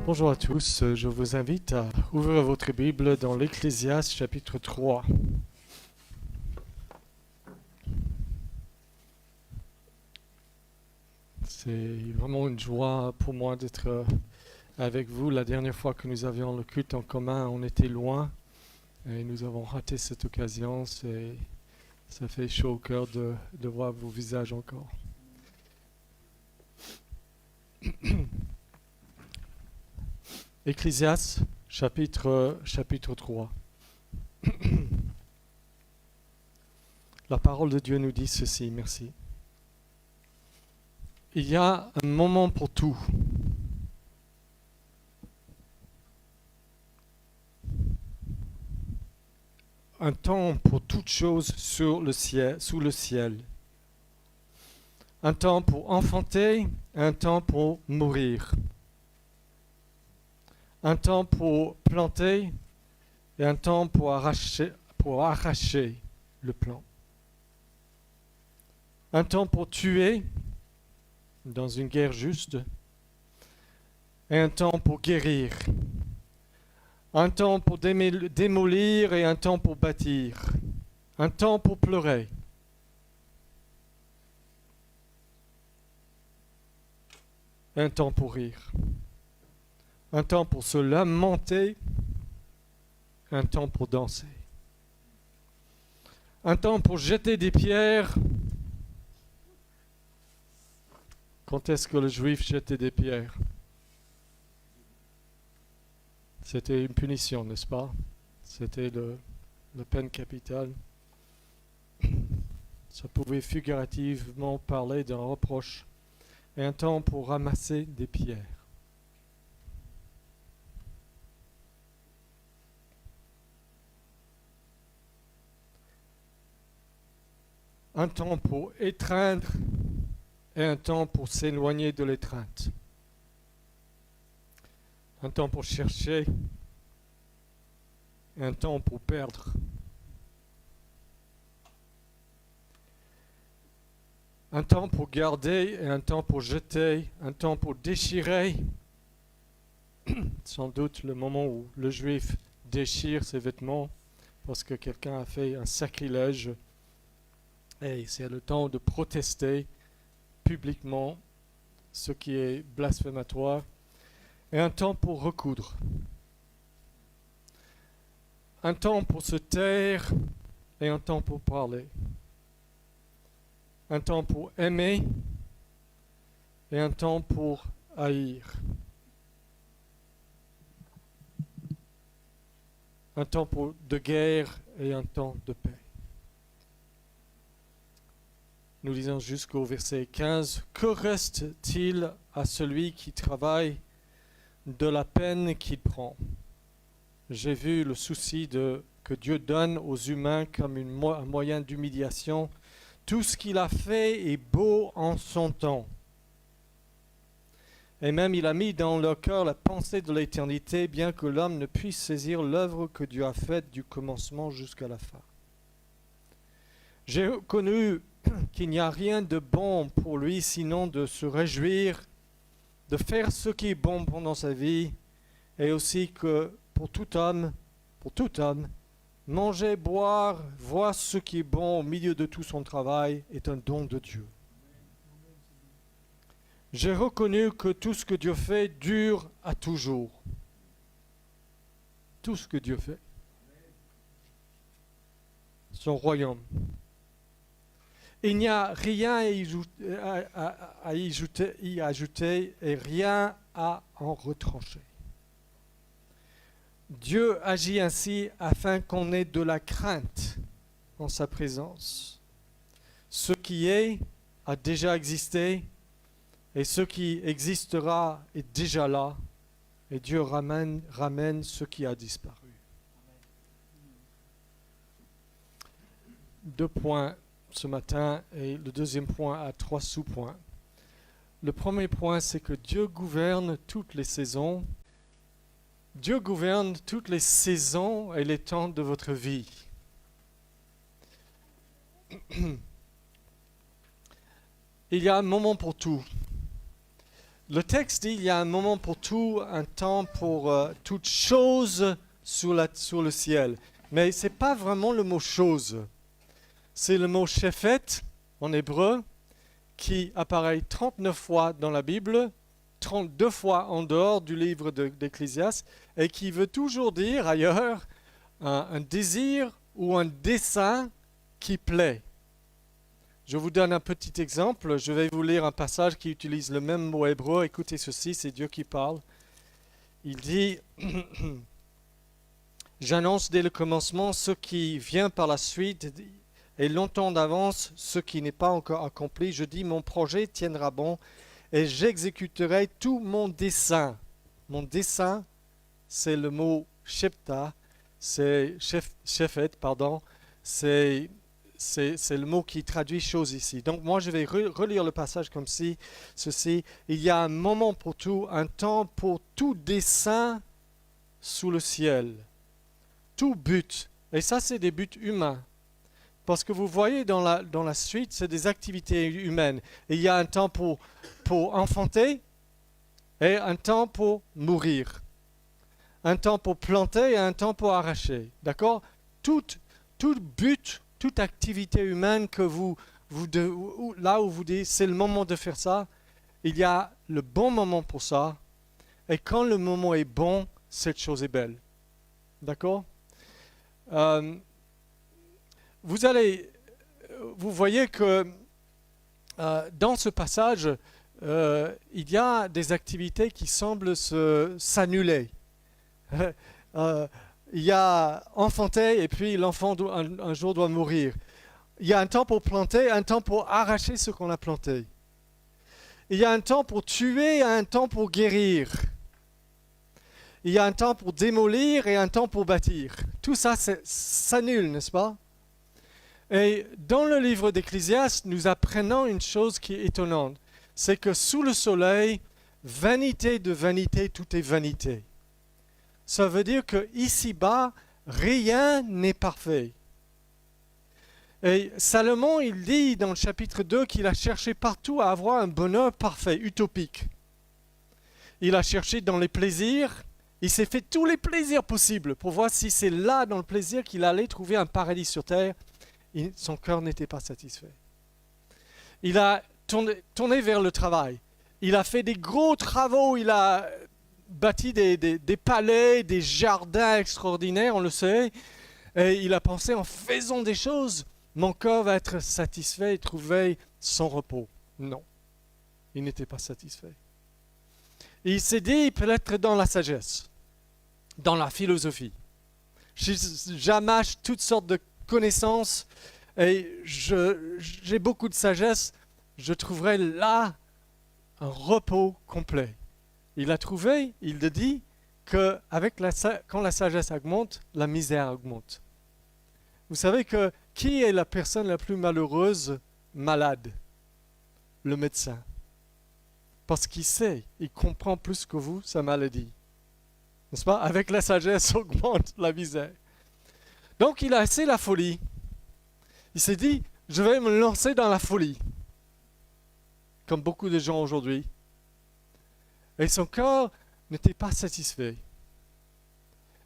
Bonjour à tous, je vous invite à ouvrir votre Bible dans l'Ecclésiaste chapitre 3. C'est vraiment une joie pour moi d'être avec vous. La dernière fois que nous avions le culte en commun, on était loin et nous avons raté cette occasion. Ça fait chaud au cœur de voir vos visages encore. Ecclésiaste chapitre 3. La parole de Dieu nous dit ceci, merci. Il y a un moment pour tout. Un temps pour toute chose sous le ciel. Un temps pour enfanter, un temps pour mourir. Un temps pour planter et un temps pour arracher le plant. Un temps pour tuer dans une guerre juste et un temps pour guérir. Un temps pour démolir et un temps pour bâtir. Un temps pour pleurer. Et un temps pour rire. Un temps pour se lamenter. Un temps pour danser. Un temps pour jeter des pierres. Quand est-ce que le juif jetait des pierres? C'était une punition, n'est-ce pas? C'était la peine capitale. Ça pouvait figurativement parler d'un reproche. Et un temps pour ramasser des pierres. Un temps pour étreindre et un temps pour s'éloigner de l'étreinte. Un temps pour chercher et un temps pour perdre. Un temps pour garder et un temps pour jeter, un temps pour déchirer. Sans doute le moment où le juif déchire ses vêtements parce que quelqu'un a fait un sacrilège. Et c'est le temps de protester publiquement ce qui est blasphématoire. Et un temps pour recoudre. Un temps pour se taire et un temps pour parler. Un temps pour aimer et un temps pour haïr. Un temps de guerre et un temps de paix. Nous lisons jusqu'au verset 15. Que reste-t-il à celui qui travaille de la peine qu'il prend? J'ai vu le souci que Dieu donne aux humains comme un moyen d'humiliation. Tout ce qu'il a fait est beau en son temps. Et même il a mis dans leur cœur la pensée de l'éternité, bien que l'homme ne puisse saisir l'œuvre que Dieu a faite du commencement jusqu'à la fin. J'ai reconnu qu'il n'y a rien de bon pour lui sinon de se réjouir, de faire ce qui est bon pendant sa vie, et aussi que pour tout homme, manger, boire, voir ce qui est bon au milieu de tout son travail est un don de Dieu. J'ai reconnu que tout ce que Dieu fait dure à toujours. Tout ce que Dieu fait. Son royaume. Il n'y a rien à y ajouter et rien à en retrancher. Dieu agit ainsi afin qu'on ait de la crainte en sa présence. Ce qui est a déjà existé et ce qui existera est déjà là et Dieu ramène ce qui a disparu. 2 points ce matin et le deuxième point a 3 sous-points. Le premier point, c'est que Dieu gouverne toutes les saisons. Dieu gouverne toutes les saisons et les temps de votre vie. Il y a un moment pour tout. Le texte dit il y a un moment pour tout, un temps pour toute chose sur le ciel. Mais ce n'est pas vraiment le mot chose. C'est le mot shephet en hébreu qui apparaît 39 fois dans la Bible, 32 fois en dehors du livre d'Ecclésiaste et qui veut toujours dire ailleurs un désir ou un dessein qui plaît. Je vous donne un petit exemple. Je vais vous lire un passage qui utilise le même mot hébreu. Écoutez ceci, c'est Dieu qui parle. Il dit « J'annonce dès le commencement ce qui vient par la suite et longtemps d'avance ce qui n'est pas encore accompli. Je dis mon projet tiendra bon et j'exécuterai tout mon dessein. » Mon dessein, c'est le mot shepta, c'est shephet, pardon, c'est le mot qui traduit chose ici. Donc moi je vais relire le passage comme ceci. Il y a un moment pour tout, un temps pour tout dessein sous le ciel. Tout but. Et ça c'est des buts humains. Parce que vous voyez dans la suite, c'est des activités humaines. Et il y a un temps pour enfanter et un temps pour mourir. Un temps pour planter et un temps pour arracher. D'accord ? Tout but, toute activité humaine que là où vous dites c'est le moment de faire ça, il y a le bon moment pour ça. Et quand le moment est bon, cette chose est belle. D'accord ? Vous voyez que dans ce passage, il y a des activités qui semblent s'annuler. Il y a enfanter et puis l'enfant un jour doit mourir. Il y a un temps pour planter, un temps pour arracher ce qu'on a planté. Il y a un temps pour tuer et un temps pour guérir. Il y a un temps pour démolir et un temps pour bâtir. Tout ça s'annule, n'est-ce pas? Et dans le livre d'Ecclésiaste, nous apprenons une chose qui est étonnante. C'est que sous le soleil, vanité de vanité, tout est vanité. Ça veut dire que ici-bas, rien n'est parfait. Et Salomon, il dit dans le chapitre 2 qu'il a cherché partout à avoir un bonheur parfait, utopique. Il a cherché dans les plaisirs, il s'est fait tous les plaisirs possibles pour voir si c'est là, dans le plaisir, qu'il allait trouver un paradis sur terre. Son cœur n'était pas satisfait. Il a tourné vers le travail. Il a fait des gros travaux, il a bâti des palais, des jardins extraordinaires, on le sait. Et il a pensé, en faisant des choses, mon cœur va être satisfait et trouver son repos. Non, il n'était pas satisfait. Et il s'est dit, peut-être dans la sagesse, dans la philosophie. J'amasse toutes sortes de connaissances et j'ai beaucoup de sagesse. Je trouverai là un repos complet. Il a trouvé, il le dit, que quand la sagesse augmente, la misère augmente. Vous savez que qui est la personne la plus malheureuse, malade? Le médecin. Parce qu'il sait, il comprend plus que vous sa maladie. N'est-ce pas? Avec la sagesse augmente la misère. Donc il a essayé la folie. Il s'est dit, je vais me lancer dans la folie. Comme beaucoup de gens aujourd'hui. Et son cœur n'était pas satisfait.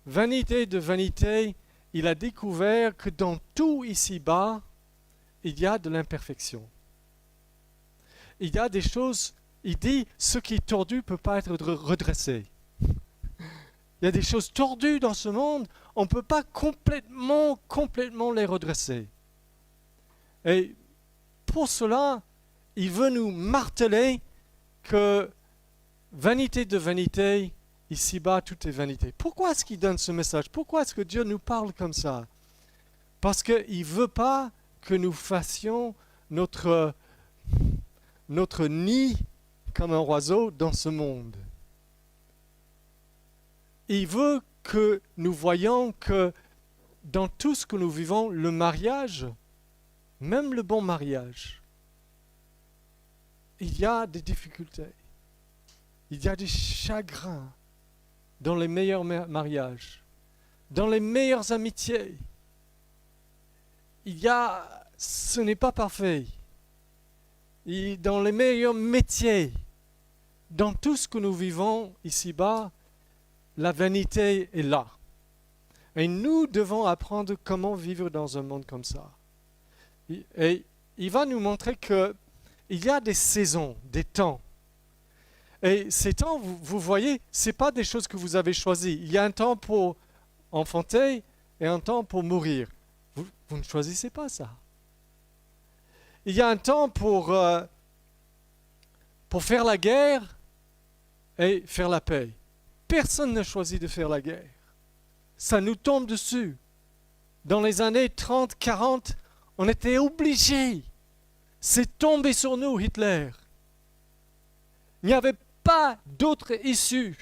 Vanité de vanité, il a découvert que dans tout ici-bas, il y a de l'imperfection. Il y a des choses, il dit, ce qui est tordu ne peut pas être redressé. Il y a des choses tordues dans ce monde, on ne peut pas complètement les redresser. Et pour cela, il veut nous marteler que vanité de vanité, ici-bas, tout est vanité. Pourquoi est-ce qu'il donne ce message? Pourquoi est-ce que Dieu nous parle comme ça? Parce qu'il ne veut pas que nous fassions notre nid comme un oiseau dans ce monde. Il veut que nous voyions que dans tout ce que nous vivons, le mariage, même le bon mariage, il y a des difficultés. Il y a des chagrins dans les meilleurs mariages, dans les meilleures amitiés. Ce n'est pas parfait. Dans les meilleurs métiers, dans tout ce que nous vivons ici-bas, la vanité est là. Et nous devons apprendre comment vivre dans un monde comme ça. Et il va nous montrer qu'il y a des saisons, des temps. Et ces temps, vous voyez, ce n'est pas des choses que vous avez choisies. Il y a un temps pour enfanter et un temps pour mourir. Vous ne choisissez pas ça. Il y a un temps pour faire la guerre et faire la paix. Personne n'a choisi de faire la guerre. Ça nous tombe dessus. Dans les années 30, 40, on était obligés. C'est tombé sur nous, Hitler. Il n'y avait pas d'autre issue.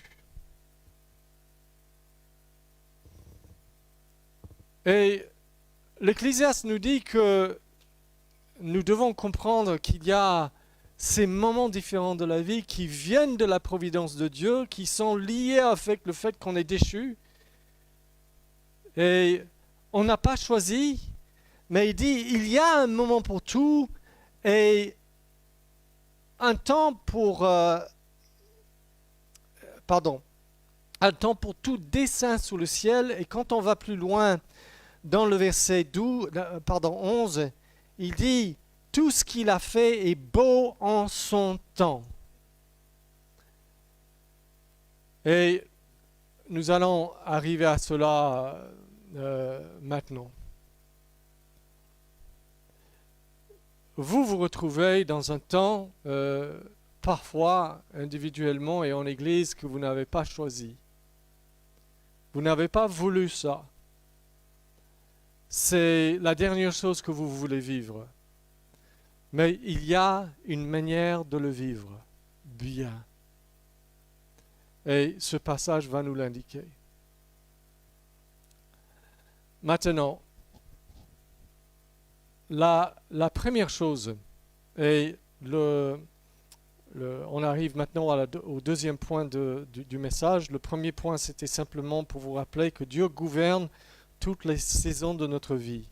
Et l'Ecclésiaste nous dit que nous devons comprendre qu'il y a ces moments différents de la vie qui viennent de la providence de Dieu, qui sont liés avec le fait qu'on est déchu. Et on n'a pas choisi, mais il dit, il y a un moment pour tout et un temps pour... un temps pour tout dessein sous le ciel. Et quand on va plus loin, dans le verset 11, il dit « Tout ce qu'il a fait est beau en son temps ». Et nous allons arriver à cela maintenant. Vous vous retrouvez dans un temps, parfois individuellement et en église, que vous n'avez pas choisi. Vous n'avez pas voulu ça. C'est la dernière chose que vous voulez vivre. Mais il y a une manière de le vivre bien. Et ce passage va nous l'indiquer. Maintenant, la première chose, et on arrive maintenant au deuxième point du message. Le premier point, c'était simplement pour vous rappeler que Dieu gouverne toutes les saisons de notre vie.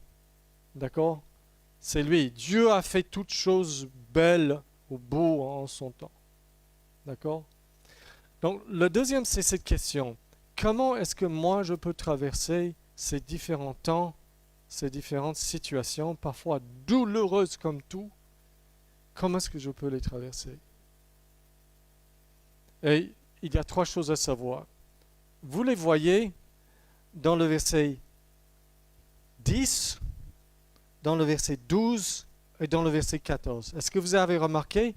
D'accord? C'est lui. Dieu a fait toutes choses belles ou beaux en son temps. D'accord? Donc, le deuxième, c'est cette question. Comment est-ce que moi, je peux traverser ces différents temps, ces différentes situations, parfois douloureuses comme tout? Comment est-ce que je peux les traverser? Et il y a trois choses à savoir. Vous les voyez dans le verset 10, dans le verset 12 et dans le verset 14. Est-ce que vous avez remarqué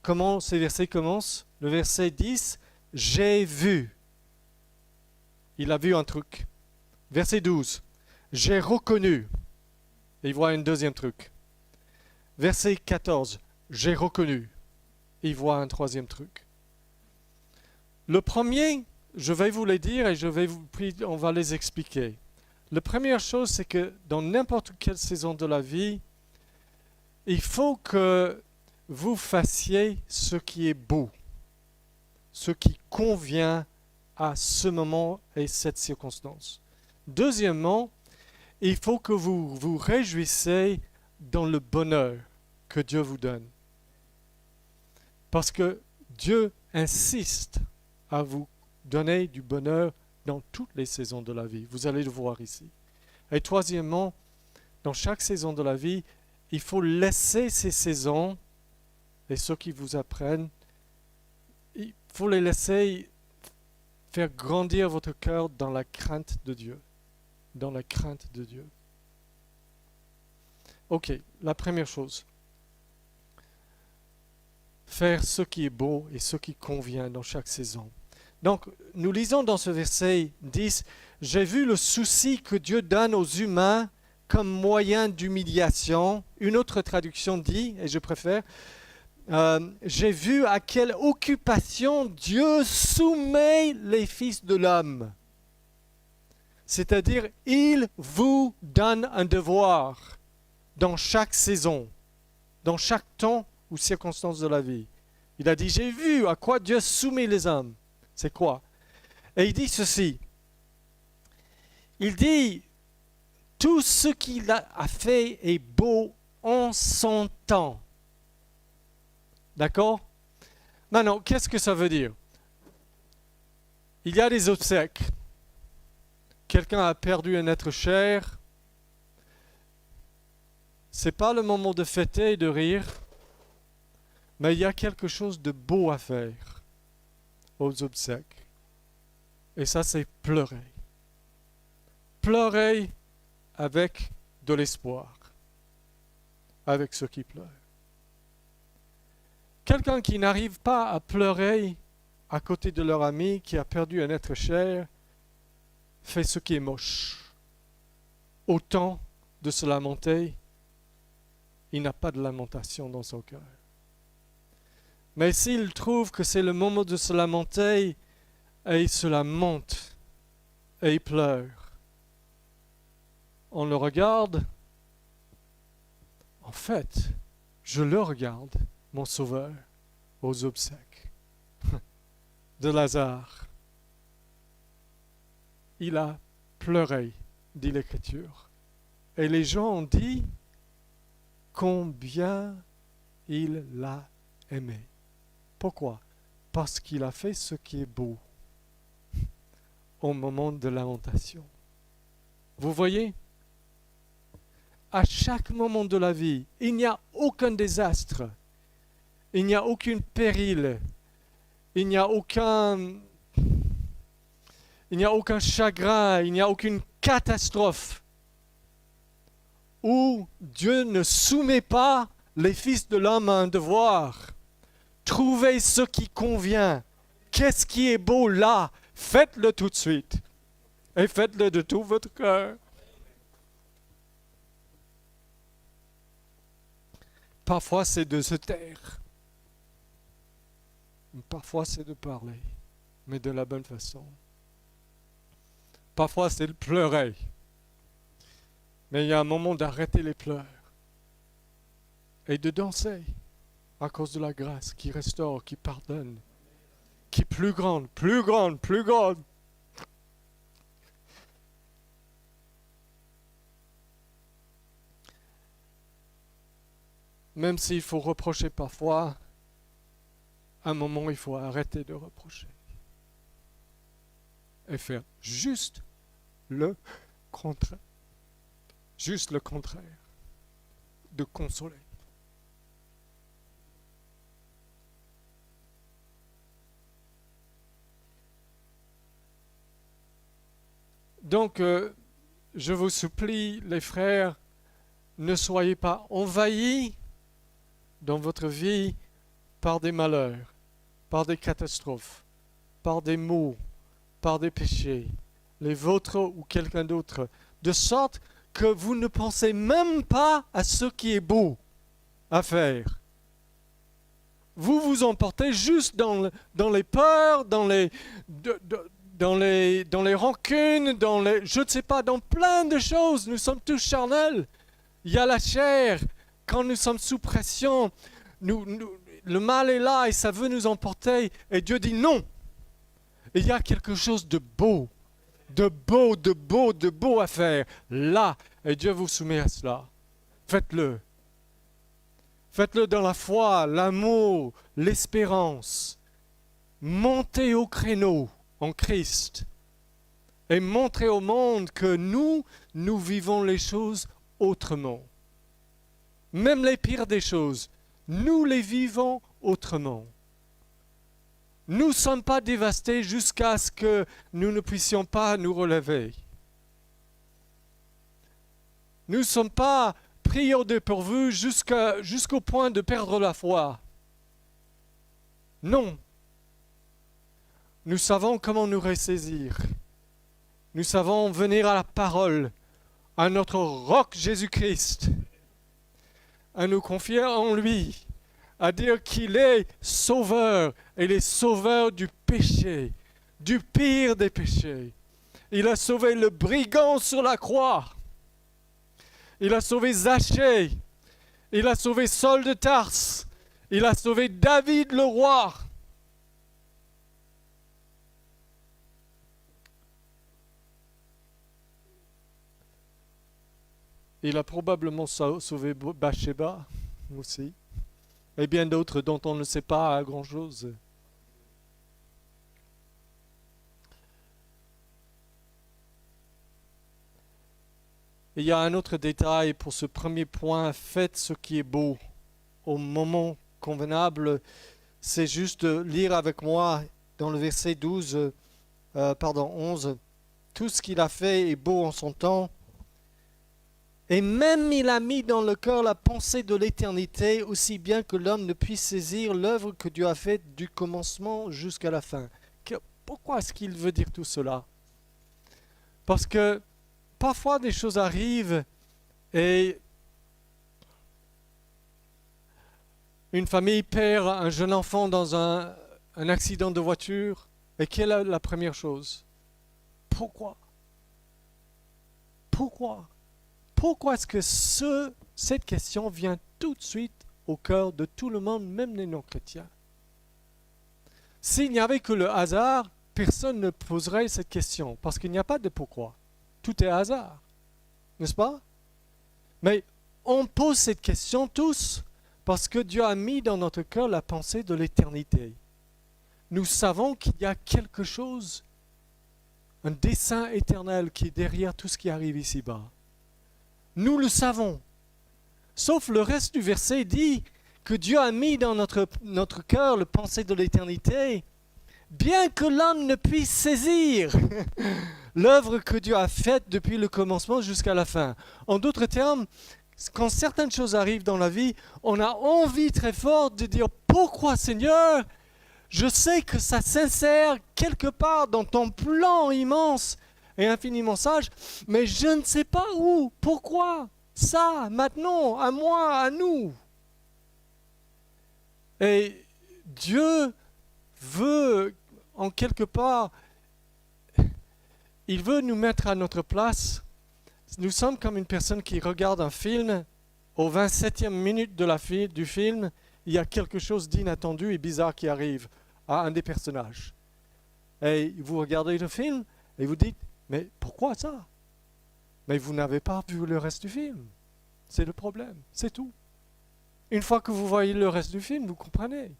comment ces versets commencent? Le verset 10, « J'ai vu ». Il a vu un truc. Verset 12, « J'ai reconnu ». Et il voit un deuxième truc. Verset 14, « J'ai reconnu ». Et il voit un troisième truc. Le premier, je vais vous les dire et on va les expliquer. La première chose, c'est que dans n'importe quelle saison de la vie, il faut que vous fassiez ce qui est beau, ce qui convient à ce moment et cette circonstance. Deuxièmement, il faut que vous vous réjouissez dans le bonheur que Dieu vous donne. Parce que Dieu insiste à vous donner du bonheur dans toutes les saisons de la vie. Vous allez le voir ici. Et troisièmement, dans chaque saison de la vie, il faut laisser ces saisons, et ceux qui vous apprennent, il faut les laisser faire grandir votre cœur dans la crainte de Dieu. Dans la crainte de Dieu. Ok, la première chose. Faire ce qui est beau et ce qui convient dans chaque saison. Donc, nous lisons dans ce verset 10, « J'ai vu le souci que Dieu donne aux humains comme moyen d'humiliation. » Une autre traduction dit, et je préfère, « J'ai vu à quelle occupation Dieu soumet les fils de l'homme. » C'est-à-dire, il vous donne un devoir dans chaque saison, dans chaque temps ou circonstance de la vie. Il a dit, j'ai vu à quoi Dieu soumet les hommes. C'est quoi? Et il dit ceci. Il dit, tout ce qu'il a fait est beau en son temps. D'accord? Maintenant, qu'est-ce que ça veut dire? Il y a des obsèques. Quelqu'un a perdu un être cher. C'est pas le moment de fêter et de rire, mais il y a quelque chose de beau à faire aux obsèques. Et ça, c'est pleurer. Pleurer avec de l'espoir, avec ceux qui pleurent. Quelqu'un qui n'arrive pas à pleurer à côté de leur ami qui a perdu un être cher fait ce qui est moche. Autant de se lamenter, il n'a pas de lamentation dans son cœur. Mais s'il trouve que c'est le moment de se lamenter, et il se lamente, et il pleure, on le regarde. En fait, je le regarde, mon Sauveur, aux obsèques de Lazare. Il a pleuré, dit l'Écriture. Et les gens ont dit combien il l'a aimé. Pourquoi? Parce qu'il a fait ce qui est beau au moment de lamentation. Vous voyez? À chaque moment de la vie, il n'y a aucun désastre, il n'y a aucun péril, il n'y a aucun chagrin, il n'y a aucune catastrophe où Dieu ne soumet pas les fils de l'homme à un devoir. Trouvez ce qui convient. Qu'est-ce qui est beau là? Faites-le tout de suite. Et faites-le de tout votre cœur. Parfois, c'est de se taire. Parfois, c'est de parler, mais de la bonne façon. Parfois, c'est de pleurer. Mais il y a un moment d'arrêter les pleurs et de danser à cause de la grâce qui restaure, qui pardonne, qui est plus grande, plus grande, plus grande. Même s'il faut reprocher parfois, à un moment, il faut arrêter de reprocher et faire juste le contraire. Juste le contraire. De consoler. Donc, je vous supplie, les frères, ne soyez pas envahis dans votre vie par des malheurs, par des catastrophes, par des maux, par des péchés, les vôtres ou quelqu'un d'autre, de sorte que vous ne pensez même pas à ce qui est beau à faire. Vous vous emportez juste dans les peurs, dans les rancunes, je ne sais pas, dans plein de choses. Nous sommes tous charnels. Il y a la chair. Quand nous sommes sous pression, le mal est là et ça veut nous emporter. Et Dieu dit non. Il y a quelque chose de beau, de beau à faire là. Et Dieu vous soumet à cela. Faites-le. Faites-le dans la foi, l'amour, l'espérance. Montez au créneau en Christ et montrez au monde que nous vivons les choses autrement. Même les pires des choses, nous les vivons autrement. Nous ne sommes pas dévastés jusqu'à ce que nous ne puissions pas nous relever. Nous ne sommes pas pris au dépourvu jusqu'au point de perdre la foi. Non. Nous savons comment nous ressaisir. Nous savons venir à la parole, à notre roc Jésus-Christ, à nous confier en lui, à dire qu'il est sauveur, et il est sauveur du péché, du pire des péchés. Il a sauvé le brigand sur la croix. Il a sauvé Zachée. Il a sauvé Saul de Tarse. Il a sauvé David le roi. Il a probablement sauvé Bathsheba aussi. Et bien d'autres dont on ne sait pas grand-chose. il y a un autre détail pour ce premier point, faites ce qui est beau au moment convenable. C'est juste de lire avec moi dans le verset 11. Tout ce qu'il a fait est beau en son temps. Et même il a mis dans le cœur la pensée de l'éternité, aussi bien que l'homme ne puisse saisir l'œuvre que Dieu a faite du commencement jusqu'à la fin. Pourquoi est-ce qu'il veut dire tout cela? Parce que parfois des choses arrivent et une famille perd un jeune enfant dans un accident de voiture. Et quelle est la première chose? Pourquoi? Pourquoi est-ce que cette question vient tout de suite au cœur de tout le monde, même les non-chrétiens? S'il n'y avait que le hasard, personne ne poserait cette question, parce qu'il n'y a pas de pourquoi. Tout est hasard, n'est-ce pas? Mais on pose cette question tous, parce que Dieu a mis dans notre cœur la pensée de l'éternité. Nous savons qu'il y a quelque chose, un dessein éternel qui est derrière tout ce qui arrive ici-bas. Nous le savons. Sauf le reste du verset dit que Dieu a mis dans notre cœur la pensée de l'éternité, bien que l'homme ne puisse saisir l'œuvre que Dieu a faite depuis le commencement jusqu'à la fin. En d'autres termes, quand certaines choses arrivent dans la vie, on a envie très forte de dire « Pourquoi Seigneur ? Je sais que ça s'insère quelque part dans ton plan immense et infiniment sage, mais je ne sais pas où, pourquoi, ça, maintenant, à moi, à nous. » Et Dieu veut, en quelque part, il veut nous mettre à notre place. Nous sommes comme une personne qui regarde un film, au 27e minute du film, il y a quelque chose d'inattendu et bizarre qui arrive à un des personnages. Et vous regardez le film et vous dites, mais pourquoi ça? Mais vous n'avez pas vu le reste du film. C'est le problème, c'est tout. Une fois que vous voyez le reste du film, vous comprenez.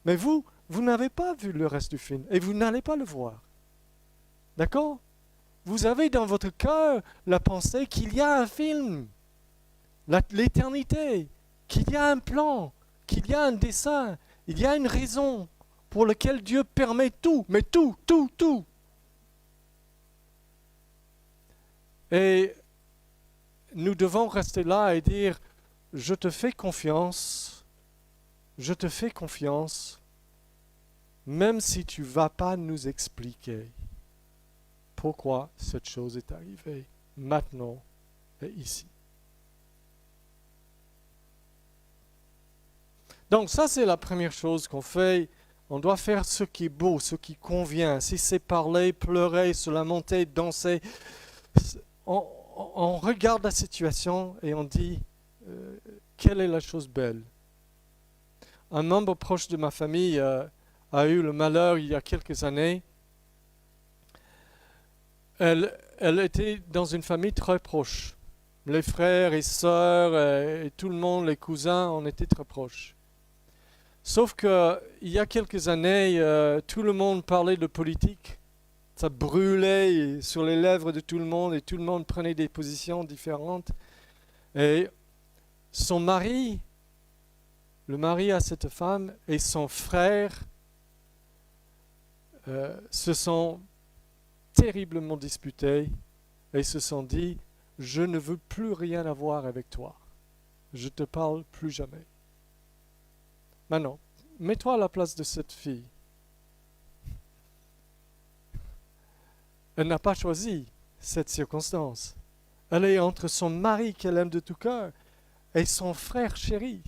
Mais vous n'avez pas vu le reste du film et vous n'allez pas le voir. D'accord? Vous avez dans votre cœur la pensée qu'il y a un film, l'éternité, qu'il y a un plan, qu'il y a un dessein, il y a une raison pour laquelle Dieu permet tout, mais tout. Et nous devons rester là et dire, je te fais confiance, même si tu ne vas pas nous expliquer pourquoi cette chose est arrivée maintenant et ici. Donc ça, c'est la première chose qu'on fait. On doit faire ce qui est beau, ce qui convient. Si c'est parler, pleurer, se lamenter, danser, on regarde la situation et on dit quelle est la chose belle. Un membre proche de ma famille a eu le malheur il y a quelques années. Elle était dans une famille très proche. Les frères et sœurs et tout le monde, les cousins, on était très proches. Sauf qu'il y a quelques années, tout le monde parlait de politique. Ça brûlait sur les lèvres de tout le monde et tout le monde prenait des positions différentes. Et son mari, le mari à cette femme et son frère se sont terriblement disputés et se sont dit « Je ne veux plus rien avoir avec toi. Je te parle plus jamais. » Maintenant, mets-toi à la place de cette fille. Elle n'a pas choisi cette circonstance. Elle est entre son mari qu'elle aime de tout cœur et son frère chéri.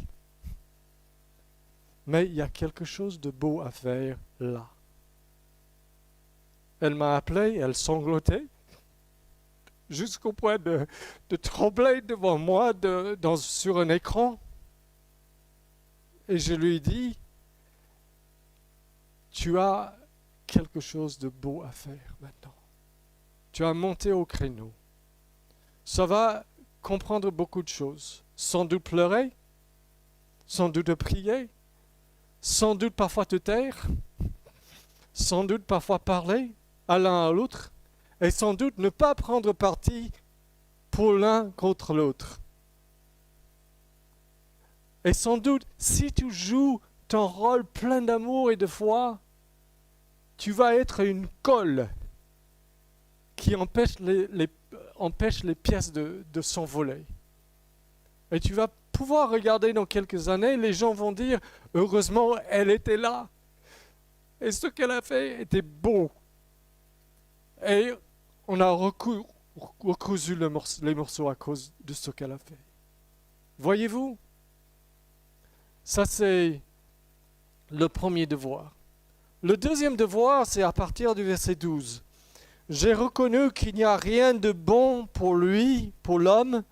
Mais il y a quelque chose de beau à faire là. Elle m'a appelé, elle sanglotait, jusqu'au point de trembler devant moi sur un écran. Et je lui ai dit, tu as quelque chose de beau à faire maintenant. Tu as monté au créneau. Ça va comprendre beaucoup de choses. Sans doute pleurer, sans doute prier, sans doute parfois te taire, sans doute parfois parler à l'un à l'autre, et sans doute ne pas prendre parti pour l'un contre l'autre. Et sans doute, si tu joues ton rôle plein d'amour et de foi, tu vas être une colle qui empêche les pièces de s'envoler. Et tu vas pouvoir regarder dans quelques années, les gens vont dire, heureusement, elle était là. Et ce qu'elle a fait était beau. Et on a recousu les morceaux à cause de ce qu'elle a fait. Voyez-vous? Ça, c'est le premier devoir. Le deuxième devoir, c'est à partir du verset 12. J'ai reconnu qu'il n'y a rien de bon pour lui, pour l'homme,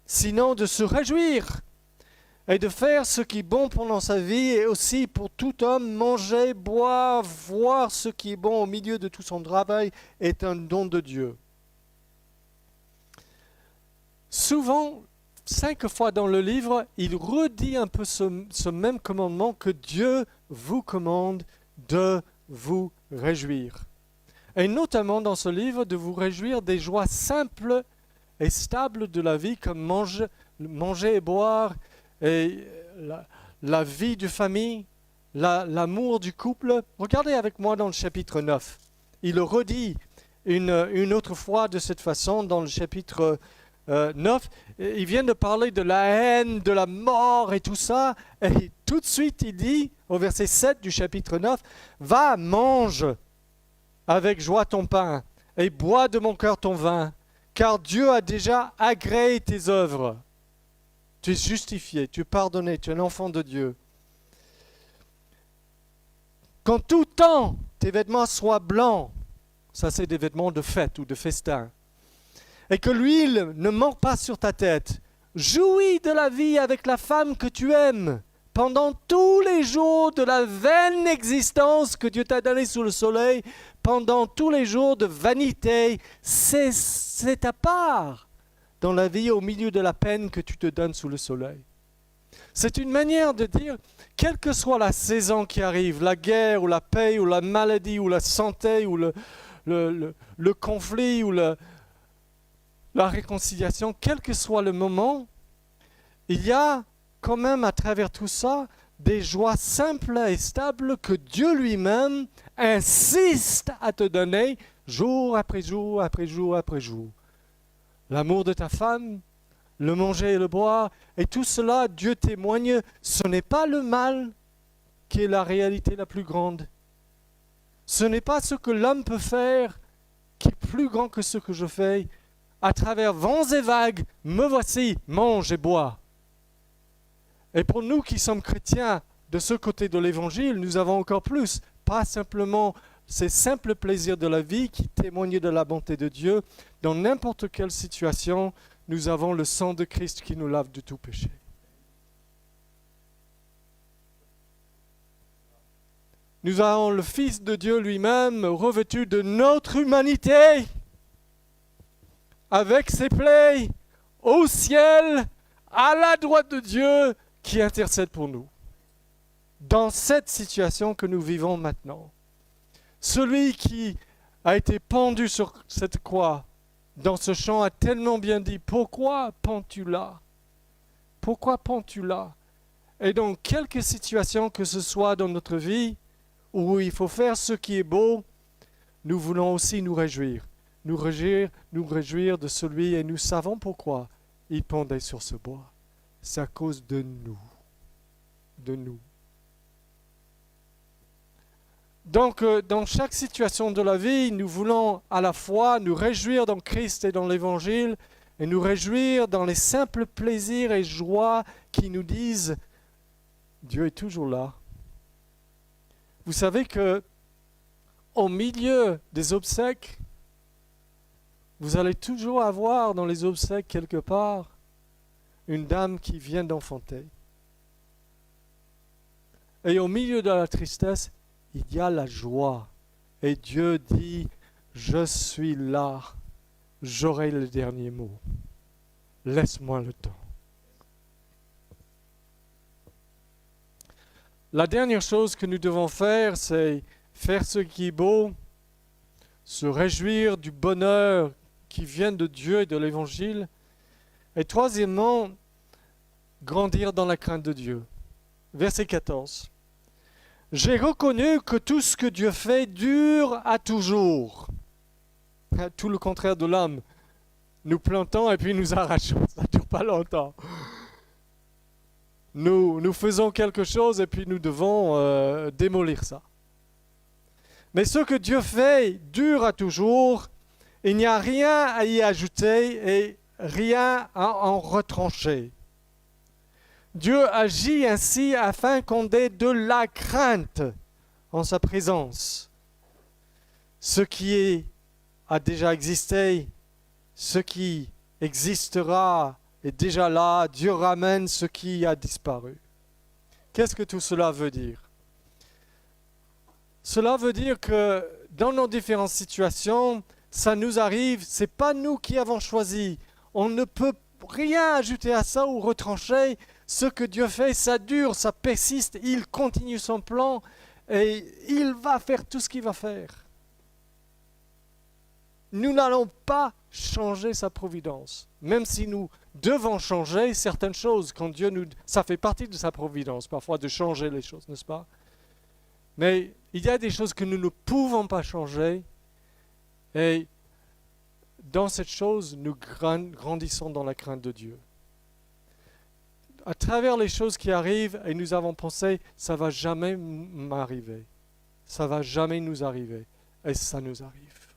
sinon de se réjouir et de faire ce qui est bon pendant sa vie et aussi pour tout homme, manger, boire, voir ce qui est bon au milieu de tout son travail est un don de Dieu. Souvent, 5 fois dans le livre, il redit un peu ce même commandement que Dieu vous commande de vous réjouir. Et notamment dans ce livre, de vous réjouir des joies simples et stables de la vie, comme manger et boire, et la vie de famille, l'amour du couple. Regardez avec moi dans le chapitre 9. Il le redit une autre fois de cette façon dans le chapitre 9. Il vient de parler de la haine, de la mort et tout ça. Et tout de suite, il dit, au verset 7 du chapitre 9, « Va, mange avec joie ton pain et bois de mon cœur ton vin, car Dieu a déjà agréé tes œuvres. » Tu es justifié, tu es pardonné, tu es un enfant de Dieu. Qu'en tout temps, tes vêtements soient blancs. Ça, c'est des vêtements de fête ou de festin. Et que l'huile ne manque pas sur ta tête. Jouis de la vie avec la femme que tu aimes pendant tous les jours de la vaine existence que Dieu t'a donnée sous le soleil, pendant tous les jours de vanité. C'est ta part dans la vie au milieu de la peine que tu te donnes sous le soleil. C'est une manière de dire, quelle que soit la saison qui arrive, la guerre ou la paix ou la maladie ou la santé ou le conflit ou la réconciliation, quel que soit le moment, il y a quand même à travers tout ça des joies simples et stables que Dieu lui-même insiste à te donner jour après jour après jour après jour. L'amour de ta femme, le manger et le boire, et tout cela, Dieu témoigne, ce n'est pas le mal qui est la réalité la plus grande. Ce n'est pas ce que l'homme peut faire qui est plus grand que ce que je fais. À travers vents et vagues, me voici, mange et bois. Et pour nous qui sommes chrétiens de ce côté de l'évangile, nous avons encore plus, pas simplement ces simples plaisirs de la vie qui témoignent de la bonté de Dieu. Dans n'importe quelle situation, nous avons le sang de Christ qui nous lave de tout péché. Nous avons le Fils de Dieu lui-même revêtu de notre humanité, avec ses plaies au ciel, à la droite de Dieu, qui intercède pour nous. Dans cette situation que nous vivons maintenant, celui qui a été pendu sur cette croix, dans ce chant, a tellement bien dit, pourquoi pends-tu là? Pourquoi pends-tu là? Et dans quelques situations que ce soit dans notre vie, où il faut faire ce qui est beau, nous voulons aussi nous réjouir de celui, et nous savons pourquoi il pendait sur ce bois. C'est à cause de nous. De nous. Donc, dans chaque situation de la vie, nous voulons à la fois nous réjouir dans Christ et dans l'Évangile, et nous réjouir dans les simples plaisirs et joies qui nous disent « Dieu est toujours là ». Vous savez que au milieu des obsèques, vous allez toujours avoir dans les obsèques quelque part une dame qui vient d'enfanter. Et au milieu de la tristesse, il y a la joie. Et Dieu dit, je suis là, j'aurai le dernier mot. Laisse-moi le temps. La dernière chose que nous devons faire, c'est faire ce qui est beau, se réjouir du bonheur qui vient de Dieu et de l'Évangile, Et troisièmement, grandir dans la crainte de Dieu. Verset 14. J'ai reconnu que tout ce que Dieu fait dure à toujours. Tout le contraire de l'homme. Nous plantons et puis nous arrachons. Ça ne dure pas longtemps. Nous faisons quelque chose et puis nous devons démolir ça. Mais ce que Dieu fait dure à toujours. Il n'y a rien à y ajouter et rien à en retrancher. Dieu agit ainsi afin qu'on ait de la crainte en sa présence. Ce qui a déjà existé, ce qui existera est déjà là. Dieu ramène ce qui a disparu. Qu'est-ce que tout cela veut dire? Cela veut dire que dans nos différentes situations, ça nous arrive, ce n'est pas nous qui avons choisi. On ne peut rien ajouter à ça ou retrancher. Ce que Dieu fait, ça dure, ça persiste, il continue son plan et il va faire tout ce qu'il va faire. Nous n'allons pas changer sa providence, même si nous devons changer certaines choses. Quand Dieu nous, ça fait partie de sa providence, parfois de changer les choses, n'est-ce pas? Mais il y a des choses que nous ne pouvons pas changer et dans cette chose, nous grandissons dans la crainte de Dieu. À travers les choses qui arrivent, et nous avons pensé, ça ne va jamais m'arriver. Ça ne va jamais nous arriver. Et ça nous arrive.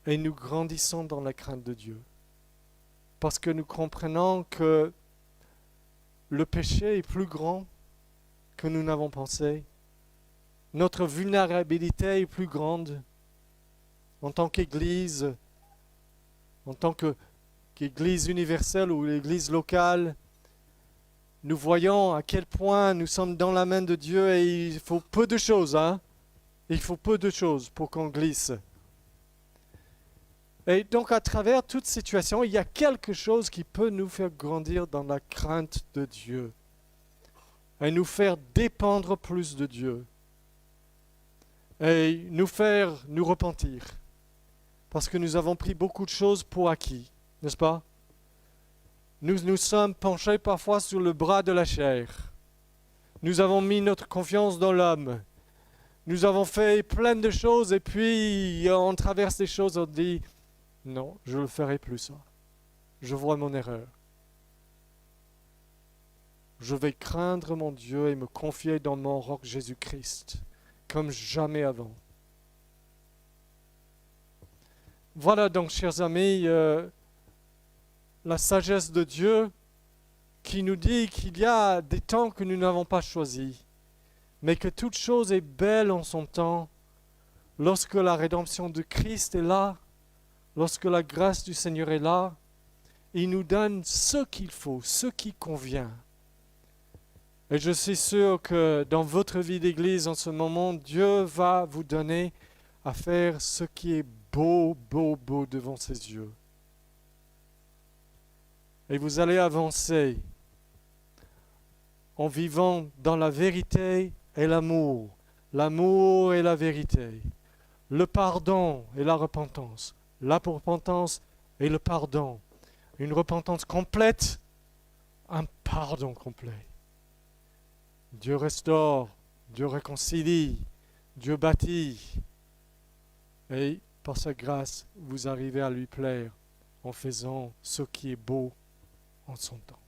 Et nous grandissons dans la crainte de Dieu. Parce que nous comprenons que le péché est plus grand que nous n'avons pensé. Notre vulnérabilité est plus grande. En tant qu'Église, en tant qu'Église universelle ou l'Église locale, nous voyons à quel point nous sommes dans la main de Dieu et il faut peu de choses, Il faut peu de choses pour qu'on glisse. Et donc à travers toute situation, il y a quelque chose qui peut nous faire grandir dans la crainte de Dieu et nous faire dépendre plus de Dieu et nous faire nous repentir parce que nous avons pris beaucoup de choses pour acquis, n'est-ce pas? Nous nous sommes penchés parfois sur le bras de la chair. Nous avons mis notre confiance dans l'homme. Nous avons fait plein de choses et puis on traverse les choses, on dit non, je ne le ferai plus ça. Je vois mon erreur. Je vais craindre mon Dieu et me confier dans mon roc Jésus-Christ comme jamais avant. Voilà donc, chers amis, la sagesse de Dieu qui nous dit qu'il y a des temps que nous n'avons pas choisis, mais que toute chose est belle en son temps, lorsque la rédemption de Christ est là, lorsque la grâce du Seigneur est là, il nous donne ce qu'il faut, ce qui convient. Et je suis sûr que dans votre vie d'église en ce moment, Dieu va vous donner à faire ce qui est beau, beau, beau devant ses yeux. Et vous allez avancer en vivant dans la vérité et l'amour et la vérité, le pardon et la repentance et le pardon, une repentance complète, un pardon complet. Dieu restaure, Dieu réconcilie, Dieu bâtit, et par sa grâce, vous arrivez à lui plaire en faisant ce qui est beau en son temps.